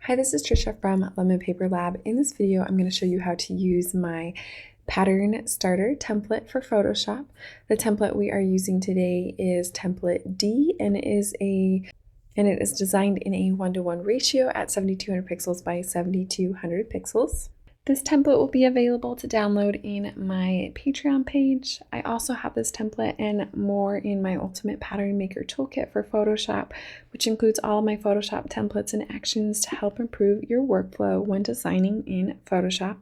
Hi, this is Trisha from Lemon Paper Lab. In this video, I'm going to show you how to use my pattern starter template for Photoshop. The template we are using today is template D, and it is designed in a 1:1 ratio at 7200 pixels by 7200 pixels. This template will be available to download in my Patreon page. I also have this template and more in my Ultimate Pattern Maker Toolkit for Photoshop, which includes all of my Photoshop templates and actions to help improve your workflow when designing in Photoshop.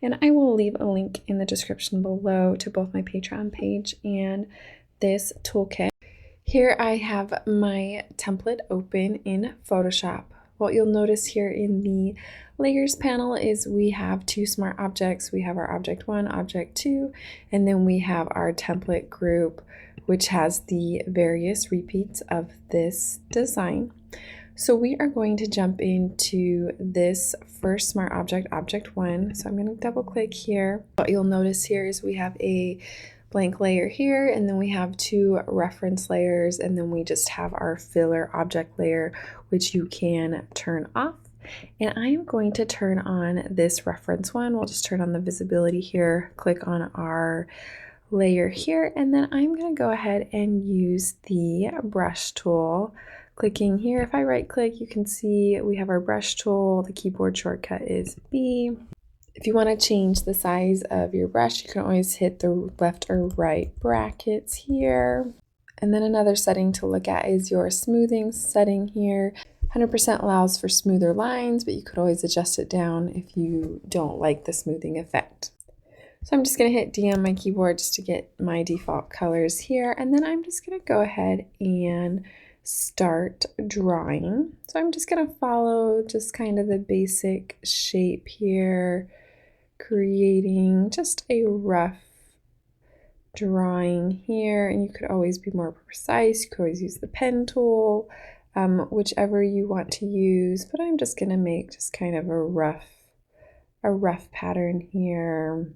And I will leave a link in the description below to both my Patreon page and this toolkit. Here I have my template open in Photoshop. What you'll notice here in the layers panel is we have two smart objects. We have our object 1, object 2, and then we have our template group, which has the various repeats of this design. So we are going to jump into this first smart object, object 1. So I'm going to double click here. What you'll notice here is we have a blank layer here, and then we have two reference layers, and then we just have our filler object layer, which you can turn off. And I am going to turn on this reference one. We'll just turn on the visibility here, click on our layer here, and then I'm going to go ahead and use the brush tool. Clicking here, if I right click, you can see we have our brush tool. The keyboard shortcut is B. If you want to change the size of your brush, you can always hit the left or right brackets here. And then another setting to look at is your smoothing setting here. 100% allows for smoother lines, but you could always adjust it down if you don't like the smoothing effect. So I'm just going to hit D on my keyboard just to get my default colors here. And then I'm just going to go ahead and start drawing. So I'm just going to follow just kind of the basic shape here, creating just a rough drawing here, and you could always be more precise. You could always use the pen tool, whichever you want to use, but I'm just going to make just kind of a rough pattern here.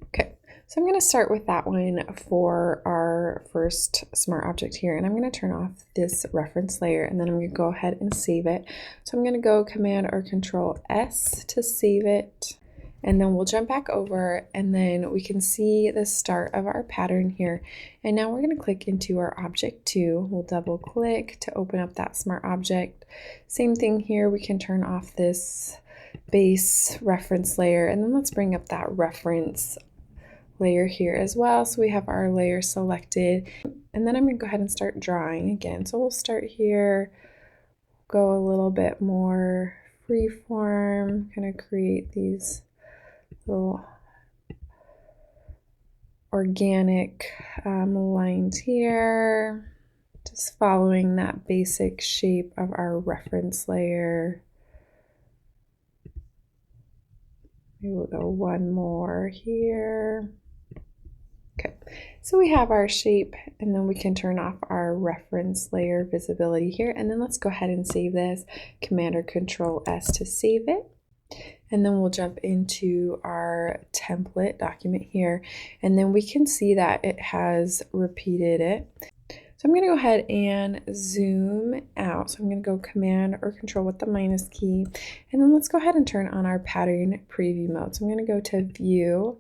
Okay, so I'm going to start with that one for our first smart object here, and I'm going to turn off this reference layer, and then I'm going to go ahead and save it. So I'm going to go Command or Control S to save it, and then we'll jump back over, and then we can see the start of our pattern here. And now we're going to click into our object 2. We'll double click to open up that smart object. Same thing here, we can turn off this base reference layer, and then let's bring up that reference layer here as well. So we have our layer selected, and then I'm going to go ahead and start drawing again. So we'll start here, go a little bit more freeform, kind of create these little organic lines here, just following that basic shape of our reference layer. Maybe we'll go one more here. Okay, so we have our shape, and then we can turn off our reference layer visibility here, and then let's go ahead and save this. Command or Control S to save it. And then we'll jump into our template document here, and then we can see that it has repeated it. So I'm going to go ahead and zoom out. So I'm going to go Command or Control with the minus key, and then let's go ahead and turn on our pattern preview mode. So I'm going to go to View,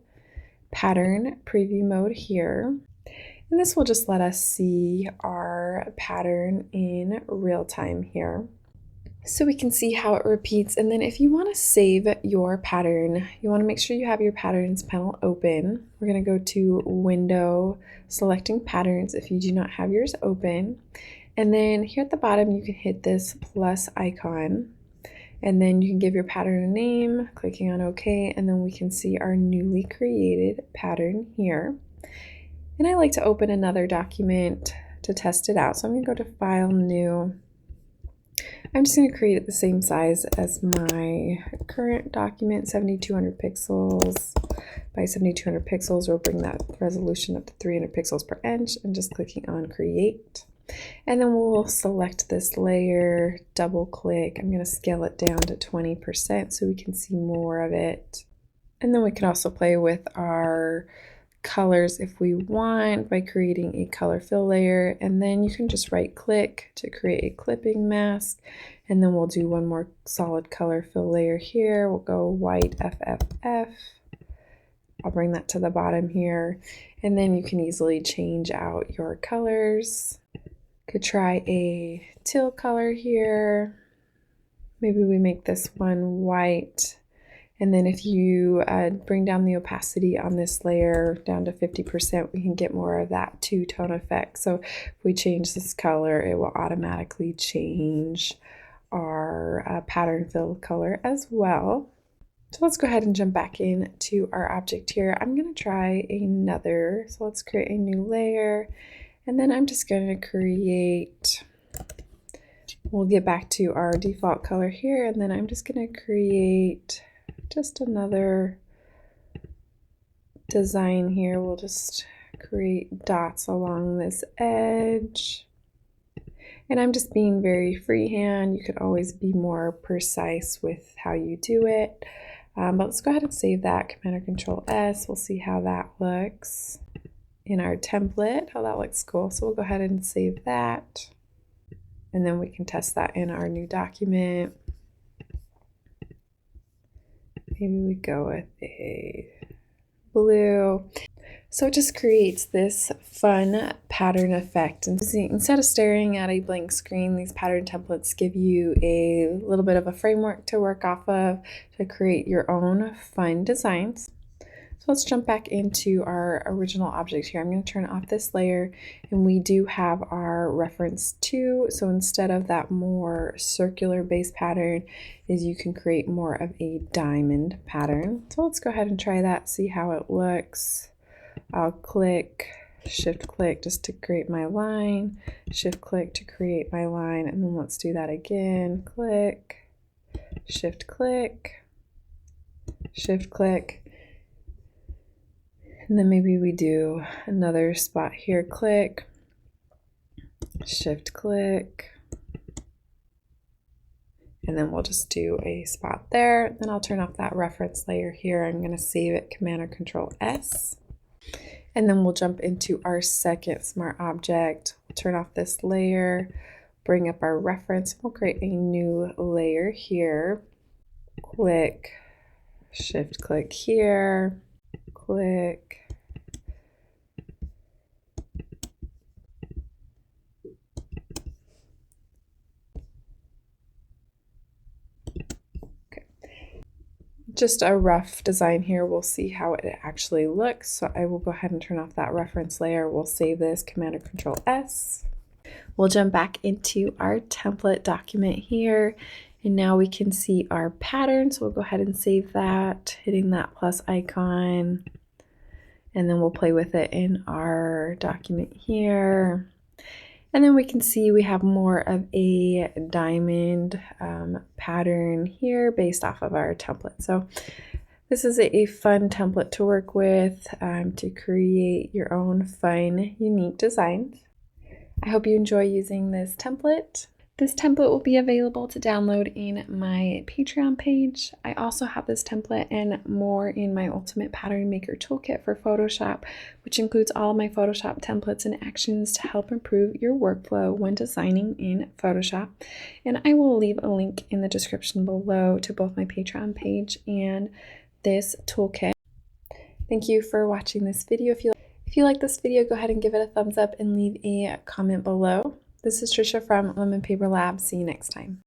Pattern Preview Mode here, and this will just let us see our pattern in real time here. So we can see how it repeats, and then if you want to save your pattern, you want to make sure you have your patterns panel open. We're going to go to Window, selecting patterns if you do not have yours open, and then here at the bottom you can hit this plus icon, and then you can give your pattern a name, clicking on OK, and then we can see our newly created pattern here. And I like to open another document to test it out, so I'm going to go to File, New. I'm just going to create it the same size as my current document, 7200 pixels by 7200 pixels. We'll bring that resolution up to 300 pixels per inch, and just clicking on Create. And then we'll select this layer, double click. I'm going to scale it down to 20% so we can see more of it. And then we can also play with our colors if we want by creating a color fill layer, and then you can just right click to create a clipping mask, and then we'll do one more solid color fill layer here. We'll go white FFF. I'll bring that to the bottom here, and then you can easily change out your colors. Could try a teal color here. Maybe we make this one white. And then if you bring down the opacity on this layer down to 50%, we can get more of that two-tone effect. So if we change this color, it will automatically change our pattern fill color as well. So let's go ahead and jump back into our object here. I'm going to try another. So let's create a new layer. And then I'm just going to create, we'll get back to our default color here. And then I'm just going to create just another design here. We'll just create dots along this edge. And I'm just being very freehand. You could always be more precise with how you do it. But let's go ahead and save that. Command or Control S. We'll see how that looks in our template. Oh, that looks cool. So we'll go ahead and save that. And then we can test that in our new document. Maybe we go with a blue. So it just creates this fun pattern effect. And instead of staring at a blank screen, these pattern templates give you a little bit of a framework to work off of to create your own fun designs. So let's jump back into our original object here. I'm going to turn off this layer, and we do have our reference 2. So instead of that more circular base pattern, is you can create more of a diamond pattern. So let's go ahead and try that, see how it looks. I'll click, shift click just to create my line, shift click to create my line, and then let's do that again. Click, shift click, shift click. And then maybe we do another spot here, click, shift click, and then we'll just do a spot there. Then I'll turn off that reference layer here. I'm going to save it, Command or Control S. And then we'll jump into our second smart object. We'll turn off this layer, bring up our reference. We'll create a new layer here. Click, shift click here, click, just a rough design here. We'll see how it actually looks. So I will go ahead and turn off that reference layer. We'll save this, Command or Control S. We'll jump back into our template document here. And now we can see our pattern. So we'll go ahead and save that, hitting that plus icon. And then we'll play with it in our document here. And then we can see we have more of a diamond pattern here based off of our template. So this is a fun template to work with to create your own fun, unique designs. I hope you enjoy using this template. This template will be available to download in my Patreon page. I also have this template and more in my Ultimate Pattern Maker Toolkit for Photoshop, which includes all of my Photoshop templates and actions to help improve your workflow when designing in Photoshop. And I will leave a link in the description below to both my Patreon page and this toolkit. Thank you for watching this video. If you like this video, go ahead and give it a thumbs up and leave a comment below. This is Trisha from Lemon Paper Lab. See you next time.